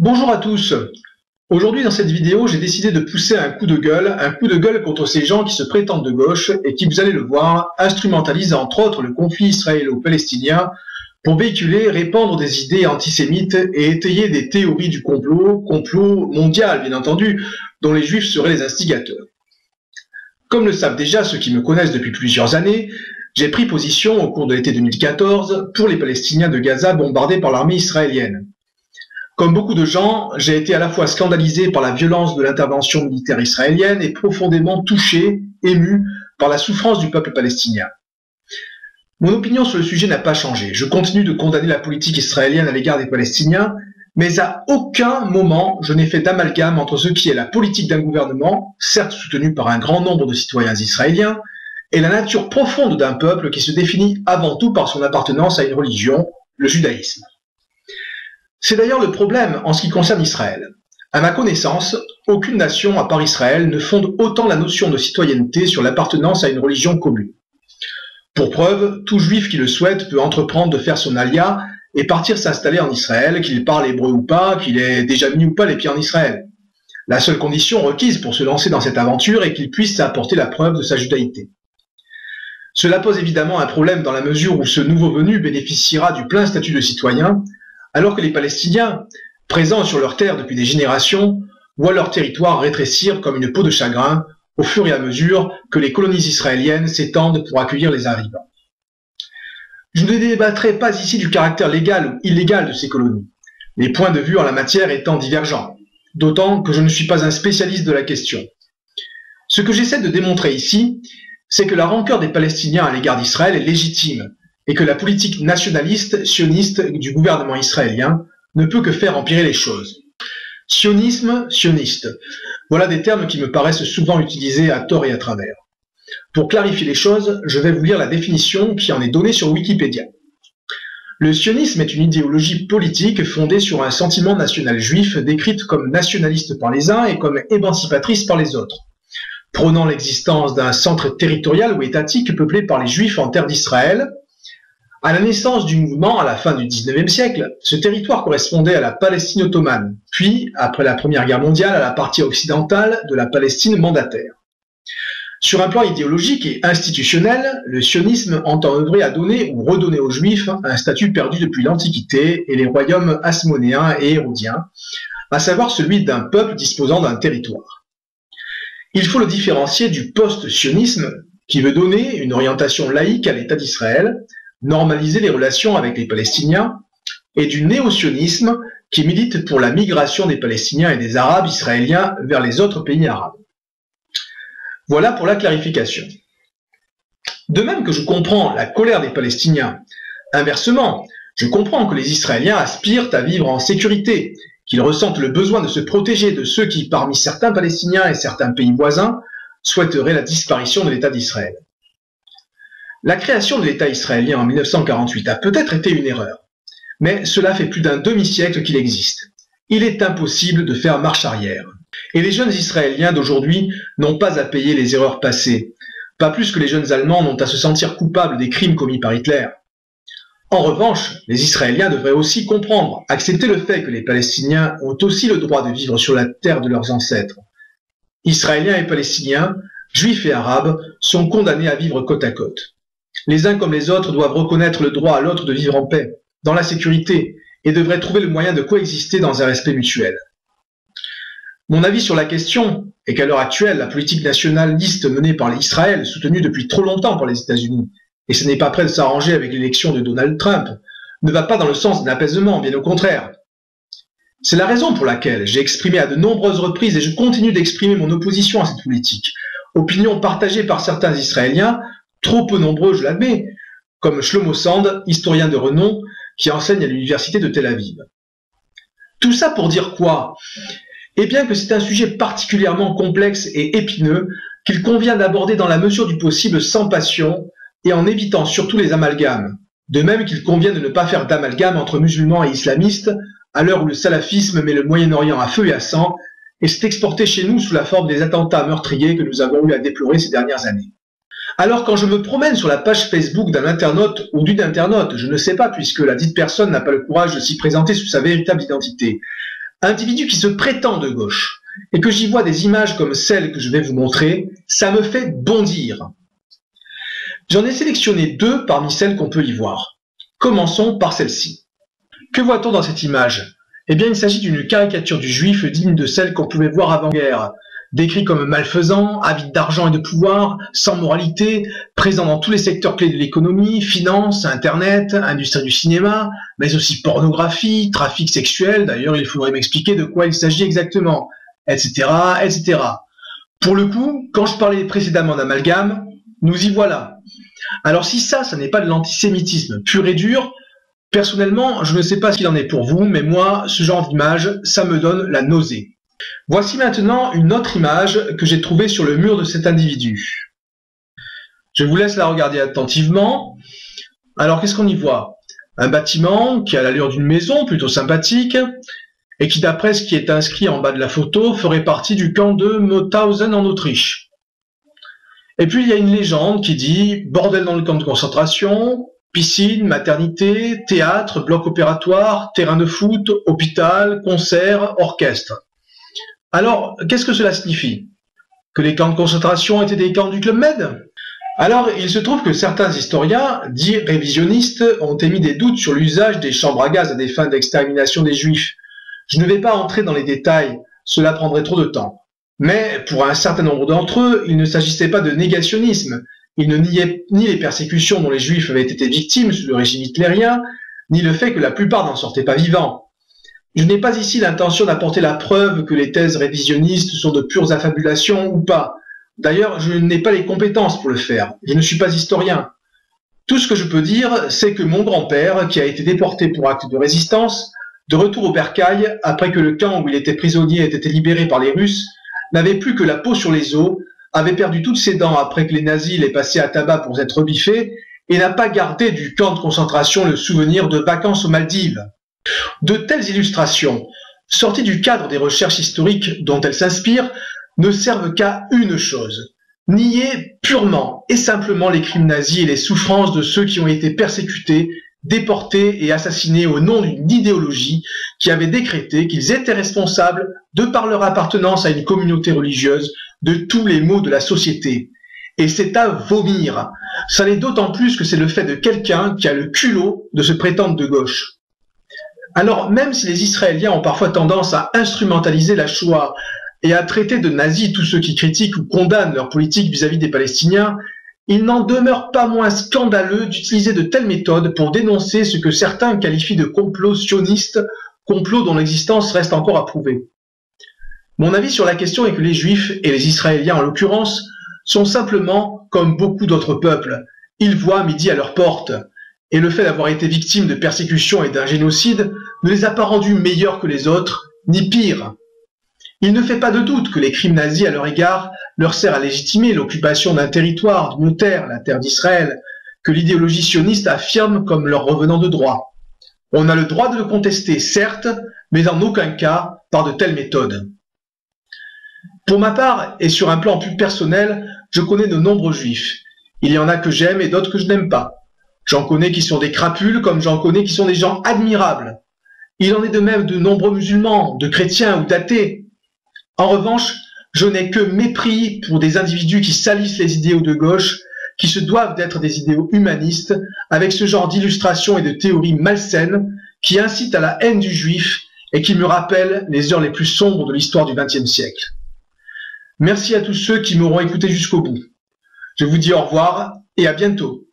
Bonjour à tous. Aujourd'hui dans cette vidéo, j'ai décidé de pousser un coup de gueule contre ces gens qui se prétendent de gauche et qui, vous allez le voir, instrumentalisent entre autres le conflit israélo-palestinien pour véhiculer, répandre des idées antisémites et étayer des théories du complot mondial bien entendu, dont les juifs seraient les instigateurs. Comme le savent déjà ceux qui me connaissent depuis plusieurs années, j'ai pris position au cours de l'été 2014 pour les Palestiniens de Gaza bombardés par l'armée israélienne. Comme beaucoup de gens, j'ai été à la fois scandalisé par la violence de l'intervention militaire israélienne et profondément touché, ému par la souffrance du peuple palestinien. Mon opinion sur le sujet n'a pas changé. Je continue de condamner la politique israélienne à l'égard des Palestiniens, mais à aucun moment je n'ai fait d'amalgame entre ce qui est la politique d'un gouvernement, certes soutenu par un grand nombre de citoyens israéliens, et la nature profonde d'un peuple qui se définit avant tout par son appartenance à une religion, le judaïsme. C'est d'ailleurs le problème en ce qui concerne Israël. À ma connaissance, aucune nation à part Israël ne fonde autant la notion de citoyenneté sur l'appartenance à une religion commune. Pour preuve, tout juif qui le souhaite peut entreprendre de faire son alia et partir s'installer en Israël, qu'il parle hébreu ou pas, qu'il ait déjà mis ou pas les pieds en Israël. La seule condition requise pour se lancer dans cette aventure est qu'il puisse apporter la preuve de sa judaïté. Cela pose évidemment un problème dans la mesure où ce nouveau venu bénéficiera du plein statut de citoyen, alors que les Palestiniens, présents sur leur terre depuis des générations, voient leur territoire rétrécir comme une peau de chagrin au fur et à mesure que les colonies israéliennes s'étendent pour accueillir les arrivants. Je ne débattrai pas ici du caractère légal ou illégal de ces colonies, les points de vue en la matière étant divergents, d'autant que je ne suis pas un spécialiste de la question. Ce que j'essaie de démontrer ici, c'est que la rancœur des Palestiniens à l'égard d'Israël est légitime, et que la politique nationaliste, sioniste du gouvernement israélien ne peut que faire empirer les choses. Sionisme, sioniste, voilà des termes qui me paraissent souvent utilisés à tort et à travers. Pour clarifier les choses, je vais vous lire la définition qui en est donnée sur Wikipédia. Le sionisme est une idéologie politique fondée sur un sentiment national juif décrite comme nationaliste par les uns et comme émancipatrice par les autres, prônant l'existence d'un centre territorial ou étatique peuplé par les juifs en terre d'Israël. À la naissance du mouvement, à la fin du XIXe siècle, ce territoire correspondait à la Palestine ottomane, puis, après la Première Guerre mondiale, à la partie occidentale de la Palestine mandataire. Sur un plan idéologique et institutionnel, le sionisme entend œuvrer à donner ou redonner aux Juifs un statut perdu depuis l'Antiquité et les royaumes hasmonéens et hérodiens, à savoir celui d'un peuple disposant d'un territoire. Il faut le différencier du post-sionisme, qui veut donner une orientation laïque à l'État d'Israël, normaliser les relations avec les Palestiniens, et du néo-sionisme qui milite pour la migration des Palestiniens et des Arabes israéliens vers les autres pays arabes. Voilà pour la clarification. De même que je comprends la colère des Palestiniens, inversement, je comprends que les Israéliens aspirent à vivre en sécurité, qu'ils ressentent le besoin de se protéger de ceux qui, parmi certains Palestiniens et certains pays voisins, souhaiteraient la disparition de l'État d'Israël. La création de l'État israélien en 1948 a peut-être été une erreur, mais cela fait plus d'un demi-siècle qu'il existe. Il est impossible de faire marche arrière. Et les jeunes Israéliens d'aujourd'hui n'ont pas à payer les erreurs passées, pas plus que les jeunes Allemands n'ont à se sentir coupables des crimes commis par Hitler. En revanche, les Israéliens devraient aussi comprendre, accepter le fait que les Palestiniens ont aussi le droit de vivre sur la terre de leurs ancêtres. Israéliens et Palestiniens, Juifs et Arabes, sont condamnés à vivre côte à côte. Les uns comme les autres doivent reconnaître le droit à l'autre de vivre en paix, dans la sécurité, et devraient trouver le moyen de coexister dans un respect mutuel. Mon avis sur la question est qu'à l'heure actuelle, la politique nationaliste menée par Israël, soutenue depuis trop longtemps par les États-Unis, et ce n'est pas prêt de s'arranger avec l'élection de Donald Trump, ne va pas dans le sens d'un apaisement, bien au contraire. C'est la raison pour laquelle j'ai exprimé à de nombreuses reprises, et je continue d'exprimer mon opposition à cette politique, opinion partagée par certains Israéliens, trop peu nombreux, je l'admets, comme Shlomo Sand, historien de renom, qui enseigne à l'université de Tel Aviv. Tout ça pour dire quoi? Eh bien que c'est un sujet particulièrement complexe et épineux qu'il convient d'aborder dans la mesure du possible sans passion et en évitant surtout les amalgames. De même qu'il convient de ne pas faire d'amalgame entre musulmans et islamistes à l'heure où le salafisme met le Moyen-Orient à feu et à sang et s'est exporté chez nous sous la forme des attentats meurtriers que nous avons eu à déplorer ces dernières années. Alors quand je me promène sur la page Facebook d'un internaute ou d'une internaute, je ne sais pas puisque la dite personne n'a pas le courage de s'y présenter sous sa véritable identité, individu qui se prétend de gauche, et que j'y vois des images comme celles que je vais vous montrer, ça me fait bondir. J'en ai sélectionné 2 parmi celles qu'on peut y voir. Commençons par celle-ci. Que voit-on dans cette image? Eh bien, il s'agit d'une caricature du juif digne de celle qu'on pouvait voir avant-guerre, décrit comme malfaisant, avide d'argent et de pouvoir, sans moralité, présent dans tous les secteurs clés de l'économie, finance, internet, industrie du cinéma, mais aussi pornographie, trafic sexuel, d'ailleurs il faudrait m'expliquer de quoi il s'agit exactement, etc., etc. Pour le coup, quand je parlais précédemment d'amalgame, nous y voilà. Alors si ça n'est pas de l'antisémitisme pur et dur, personnellement, je ne sais pas ce qu'il en est pour vous, mais moi, ce genre d'image, ça me donne la nausée. Voici maintenant une autre image que j'ai trouvée sur le mur de cet individu. Je vous laisse la regarder attentivement. Alors, qu'est-ce qu'on y voit? Un bâtiment qui a l'allure d'une maison, plutôt sympathique, et qui, d'après ce qui est inscrit en bas de la photo, ferait partie du camp de Mauthausen en Autriche. Et puis, il y a une légende qui dit « Bordel dans le camp de concentration », piscine, maternité, théâtre, bloc opératoire, terrain de foot, hôpital, concert, orchestre. Alors, qu'est-ce que cela signifie? Que les camps de concentration étaient des camps du Club Med? Alors, il se trouve que certains historiens, dits révisionnistes, ont émis des doutes sur l'usage des chambres à gaz à des fins d'extermination des Juifs. Je ne vais pas entrer dans les détails, cela prendrait trop de temps. Mais, pour un certain nombre d'entre eux, il ne s'agissait pas de négationnisme. Ils ne niaient ni les persécutions dont les Juifs avaient été victimes sous le régime hitlérien, ni le fait que la plupart n'en sortaient pas vivants. Je n'ai pas ici l'intention d'apporter la preuve que les thèses révisionnistes sont de pures affabulations ou pas. D'ailleurs, je n'ai pas les compétences pour le faire. Je ne suis pas historien. Tout ce que je peux dire, c'est que mon grand-père, qui a été déporté pour acte de résistance, de retour au bercail, après que le camp où il était prisonnier ait été libéré par les Russes, n'avait plus que la peau sur les os, avait perdu toutes ses dents après que les nazis l'aient passé à tabac pour être biffé, et n'a pas gardé du camp de concentration le souvenir de vacances aux Maldives. De telles illustrations, sorties du cadre des recherches historiques dont elles s'inspirent, ne servent qu'à une chose: nier purement et simplement les crimes nazis et les souffrances de ceux qui ont été persécutés, déportés et assassinés au nom d'une idéologie qui avait décrété qu'ils étaient responsables, de par leur appartenance à une communauté religieuse, de tous les maux de la société. Et c'est à vomir. Ça l'est d'autant plus que c'est le fait de quelqu'un qui a le culot de se prétendre de gauche. Alors, même si les Israéliens ont parfois tendance à instrumentaliser la Shoah et à traiter de nazis tous ceux qui critiquent ou condamnent leur politique vis-à-vis des Palestiniens, il n'en demeure pas moins scandaleux d'utiliser de telles méthodes pour dénoncer ce que certains qualifient de complot sioniste, complot dont l'existence reste encore à prouver. Mon avis sur la question est que les Juifs, et les Israéliens en l'occurrence, sont simplement comme beaucoup d'autres peuples. Ils voient midi à leur porte. Et le fait d'avoir été victimes de persécutions et d'un génocide ne les a pas rendus meilleurs que les autres, ni pires. Il ne fait pas de doute que les crimes nazis à leur égard leur servent à légitimer l'occupation d'un territoire, d'une terre, la terre d'Israël, que l'idéologie sioniste affirme comme leur revenant de droit. On a le droit de le contester, certes, mais en aucun cas par de telles méthodes. Pour ma part, et sur un plan plus personnel, je connais de nombreux juifs. Il y en a que j'aime et d'autres que je n'aime pas. J'en connais qui sont des crapules, comme j'en connais qui sont des gens admirables. Il en est de même de nombreux musulmans, de chrétiens ou d'athées. En revanche, je n'ai que mépris pour des individus qui salissent les idéaux de gauche, qui se doivent d'être des idéaux humanistes, avec ce genre d'illustrations et de théories malsaines qui incitent à la haine du juif et qui me rappellent les heures les plus sombres de l'histoire du XXe siècle. Merci à tous ceux qui m'auront écouté jusqu'au bout. Je vous dis au revoir et à bientôt.